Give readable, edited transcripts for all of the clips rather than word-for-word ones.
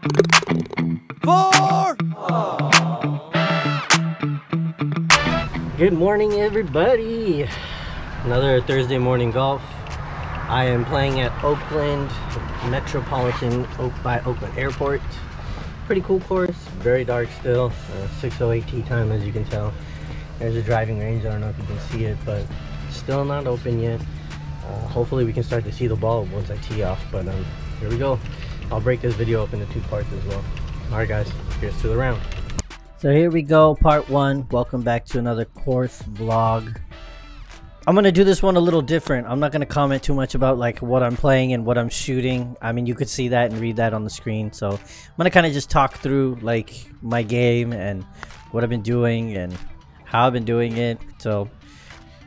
FORE! Good morning, everybody. Another Thursday morning golf. I am playing at Oakland, Metropolitan by Oakland Airport. Pretty cool course, very dark still. 6:08 tee time, as you can tell. There's a driving range. I don't know if you can see it, but still not open yet. Hopefully we can start to see the ball once I tee off, but here we go. I'll break this video up into two parts as well. Alright guys, here's to the round. So here we go, part one. Welcome back to another course vlog. I'm gonna do this one a little different. I'm not gonna comment too much about like what I'm playing and what I'm shooting. I mean, you could see that and read that on the screen. So I'm gonna kind of just talk through like my game and what I've been doing and how I've been doing it. So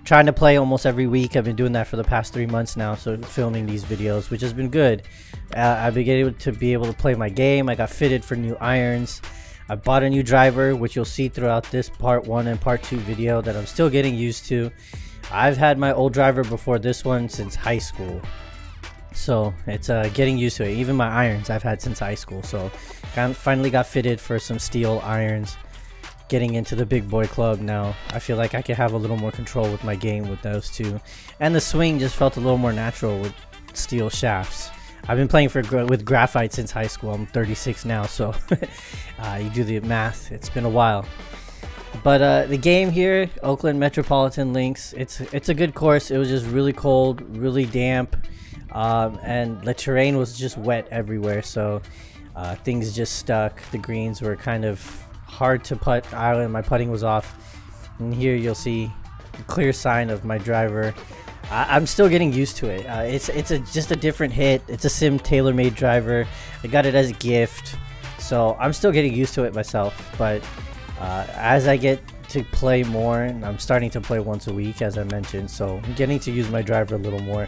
trying to play almost every week. I've been doing that for the past 3 months now, so filming these videos, which has been good. I've been able to play my game. I got fitted for new irons. I bought a new driver, which you'll see throughout this part one and part two video that I'm still getting used to. I've had my old driver before this one since high school, so it's getting used to it. Even my irons I've had since high school, so finally got fitted for some steel irons. Getting into the big boy club now, I feel like I can have a little more control with my game with those two, and the swing just felt a little more natural with steel shafts. I've been playing with graphite since high school. I'm 36 now, so you do the math. It's been a while. But the game here, Oakland Metropolitan links. It's a good course. It was just really cold, really damp, and the terrain was just wet everywhere. So things just stuck. The greens were kind of hard to putt. My putting was off. And here you'll see a clear sign of my driver. I'm still getting used to it. It's just a different hit. It's a sim tailor-made driver. I got it as a gift, so I'm still getting used to it myself. But as I get to play more, and I'm starting to play once a week, as I mentioned, so I'm getting to use my driver a little more.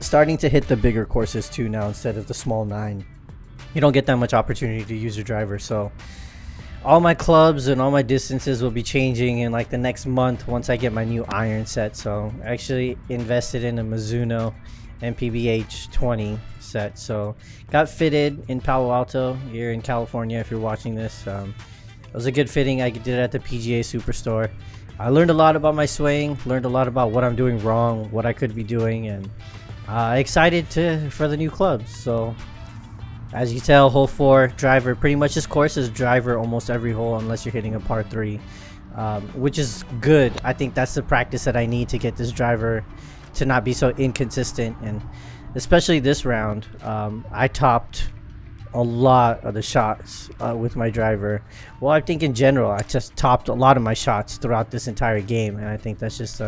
Starting to hit the bigger courses too now instead of the small 9. You don't get that much opportunity to use your driver, so all my clubs and all my distances will be changing in like the next month once I get my new iron set. So I actually invested in a Mizuno MPBH 20 set, so got fitted in Palo Alto here in California. If you're watching this, it was a good fitting. I did it at the PGA Superstore. I learned a lot about my swing, learned a lot about what I'm doing wrong, what I could be doing, and excited for the new clubs. So as you tell, hole 4 driver. Pretty much this course is driver almost every hole unless you're hitting a par 3, which is good. I think that's the practice that I need to get this driver to not be so inconsistent, and especially this round. I topped a lot of the shots with my driver. Well, I think in general I just topped a lot of my shots throughout this entire game, and I think that's just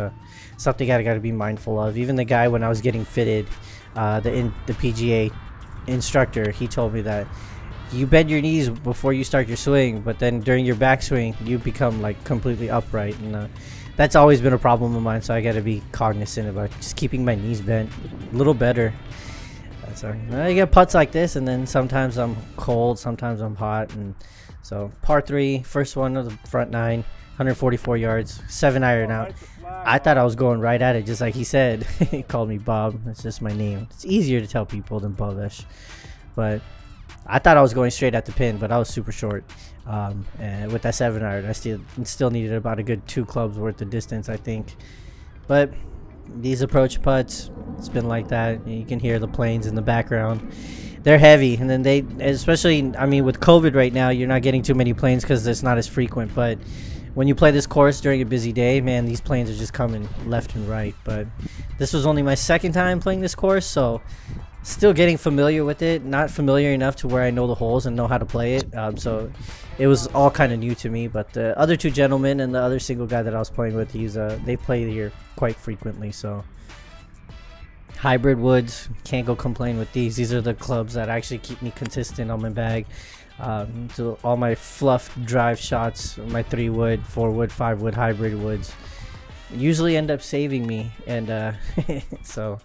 something I got to be mindful of. Even the guy, when I was getting fitted, the PGA instructor, he told me that you bend your knees before you start your swing, but then during your backswing you become like completely upright, and that's always been a problem of mine, so I got to be cognizant about just keeping my knees bent a little better. So I get putts like this, and then sometimes I'm cold, sometimes I'm hot. And so par 3, first one of the front 9, 144 yards, 7 iron out. I thought I was going right at it, just like he said. He called me Bob. That's just my name. It's easier to tell people than Bobish. But I thought I was going straight at the pin, but I was super short. And with that 7 iron, I still needed about a good 2 clubs worth of distance, I think. But these approach putts, it's been like that. You can hear the planes in the background. They're heavy, and then they, especially, I mean, with COVID right now, you're not getting too many planes because it's not as frequent. But when you play this course during a busy day, man, these planes are just coming left and right. But this was only my second time playing this course, so still getting familiar with it. Not familiar enough to where I know the holes and know how to play it. So it was all kind of new to me. But the other 2 gentlemen and the other single guy that I was playing with, they play here quite frequently. So hybrid woods, can't go complain with these. These are the clubs that actually keep me consistent on my bag. So all my fluff drive shots, my 3 wood, 4 wood, 5 wood hybrid woods usually end up saving me, and so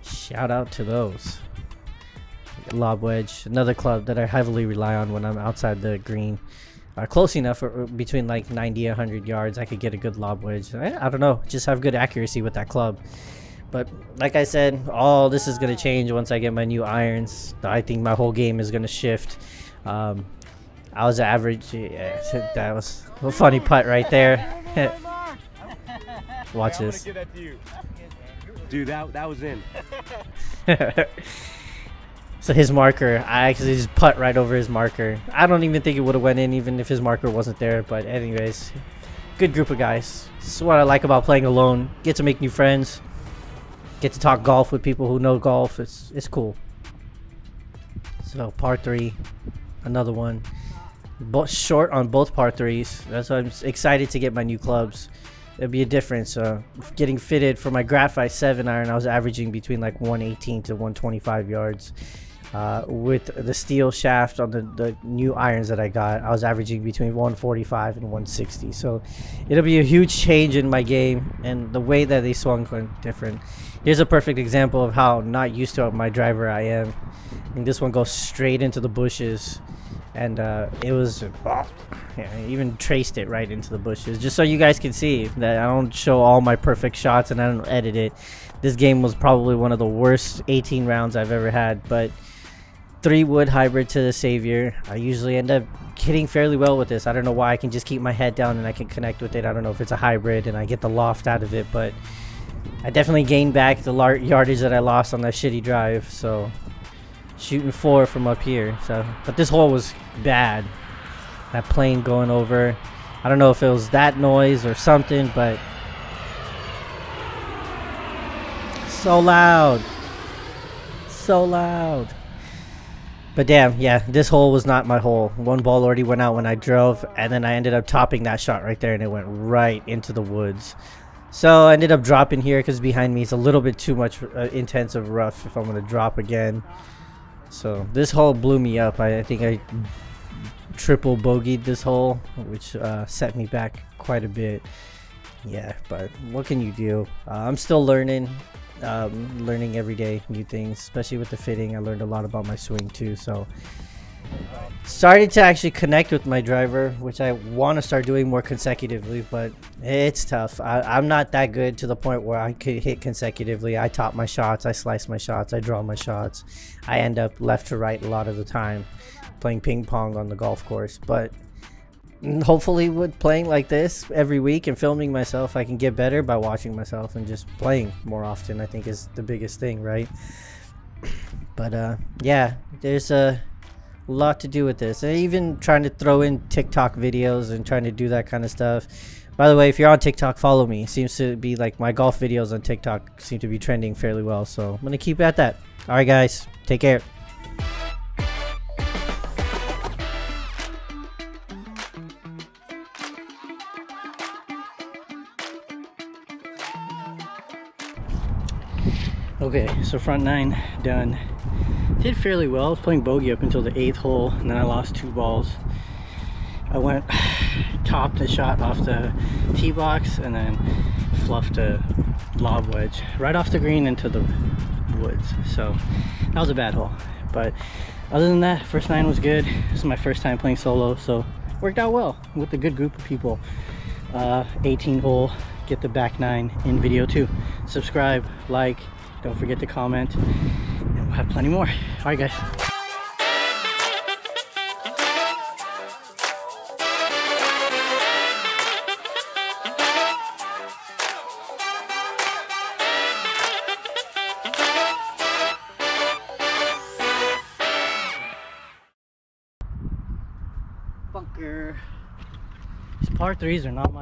shout out to those. Lob wedge, another club that I heavily rely on when I'm outside the green. Close enough, between like 90 100 yards, I could get a good lob wedge. I don't know, just have good accuracy with that club. But like I said, all this is gonna change once I get my new irons. I think my whole game is gonna shift. I was average. Yeah, that was a funny putt right there. Watch this. Dude, that was in. So his marker, I actually just putt right over his marker. I don't even think it would have went in even if his marker wasn't there. But anyways, good group of guys. This is what I like about playing alone. Get to make new friends. Get to talk golf with people who know golf. It's cool. So par 3, another one. Both short on both par 3s. That's why I'm excited to get my new clubs. It'll be a difference. Getting fitted for my Graphite 7 iron, I was averaging between like 118 to 125 yards. With the steel shaft on the new irons that I got, I was averaging between 145 and 160. So it'll be a huge change in my game, and the way that they swung went different. Here's a perfect example of how not used to my driver I am. And this one goes straight into the bushes, and it was yeah, I even traced it right into the bushes, just so you guys can see that I don't show all my perfect shots and I don't edit it. This game was probably one of the worst 18 rounds I've ever had, but 3-wood hybrid to the Savior. I usually end up hitting fairly well with this. I don't know why. I can just keep my head down and I can connect with it. I don't know if it's a hybrid and I get the loft out of it, but I definitely gained back the yardage that I lost on that shitty drive. So shooting 4 from up here. So, but this hole was bad. That plane going over. I don't know if it was that noise or something, but so loud. So loud. But damn, yeah, this hole was not my hole. One ball already went out when I drove, and then I ended up topping that shot right there, and it went right into the woods. So I ended up dropping here because behind me is a little bit too much intensive rough if I'm going to drop again. So this hole blew me up. I think I triple bogeyed this hole, which set me back quite a bit. Yeah, but what can you do? I'm still learning. Learning every day new things, especially with the fitting. I learned a lot about my swing too, so started to actually connect with my driver, which I want to start doing more consecutively, but it's tough. I'm not that good to the point where I could hit consecutively. I top my shots, I slice my shots, I draw my shots. I end up left to right a lot of the time playing ping pong on the golf course, but hopefully with playing like this every week and filming myself, I can get better by watching myself and just playing more often. I think is the biggest thing, right? But yeah, there's a lot to do with this. And even trying to throw in TikTok videos and trying to do that kind of stuff. By the way, if you're on TikTok, follow me. Seems to be like my golf videos on TikTok seem to be trending fairly well, so I'm gonna keep at that. All right guys, take care. Okay, so front 9 done. Did fairly well. I was playing bogey up until the 8th hole, and then I lost 2 balls. I went topped a shot off the tee box and then fluffed a lob wedge right off the green into the woods. So that was a bad hole. But other than that, first 9 was good. This is my first time playing solo, so worked out well with a good group of people. 18 hole, get the back 9 in video 2. Subscribe, like. Don't forget to comment, and we'll have plenty more. All right, guys. Bunker. These par 3s are not